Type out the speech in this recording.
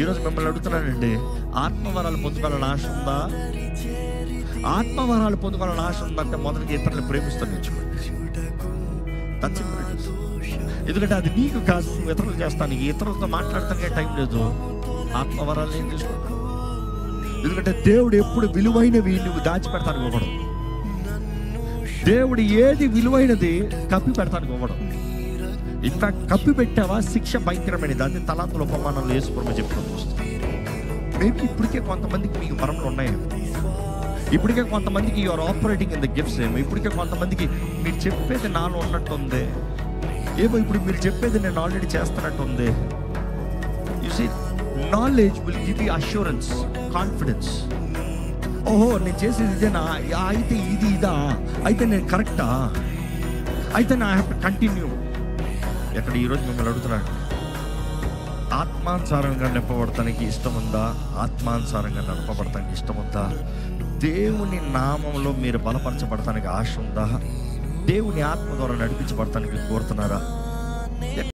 ఈరోజు మిమ్మల్ని అడుగుతున్నానండి, ఆత్మవరాలు పొందుకోవాలని ఆశ ఉందా? ఆత్మవరాలు పొందుకోవాలని ఆశ ఉందంటే మొదటిగా ఇతరులను ప్రేమిస్తూ నేర్చుకోండి. ఎందుకంటే అది నీకు కాదు, నువ్వు ఇతరులు చేస్తాను. ఇతరులతో మాట్లాడటానికే టైం లేదు. ఆత్మవరాలు ఏం చేసుకోండి. ఎందుకంటే దేవుడు ఎప్పుడు విలువైనవి నువ్వు దాచిపెడతానికి ఇవ్వడం. దేవుడు ఏది విలువైనది కప్పి పెడతానికి ఇవ్వడం. ఇన్ఫాక్ట్ కప్పి పెట్టావా శిక్ష భయంకరమైనది. అది తలాంతుల ఉపమానంలో యేసుప్రభు చెప్పడం చూస్తాం. మేబీ ఇప్పటికే కొంతమందికి మీకు మరణలు ఉన్నాయేమో, ఇప్పటికే కొంతమందికి you are operating in the gifts ఏమో, ఇప్పటికే కొంతమందికి మీరు చెప్పేది నాలో ఉన్నట్టు ఉంది ఏమో, ఇప్పుడు మీరు చెప్పేది నేను ఆల్రెడీ చేస్తున్నట్టు ఉంది. You see, knowledge will give you assurance, confidence. ఓహో, నేను చేసేది ఇదేనా, అయితే ఇది ఇదా, అయితే నేను కరెక్టా, అయితే నా హ్యావ్ టు కంటిన్యూ. ఎక్కడ ఈరోజు మిమ్మల్ని అడుగుతున్నాను, ఆత్మానుసారంగా నింపబడటానికి ఇష్టం ఉందా? ఆత్మానుసారంగా నడపబడటానికి ఇష్టం ఉందా? దేవుని నామంలో మీరు బలపరచబడటానికి ఆశ ఉందా? దేవుని ఆత్మ ద్వారా నడిపించబడటానికి కోరుతున్నారా?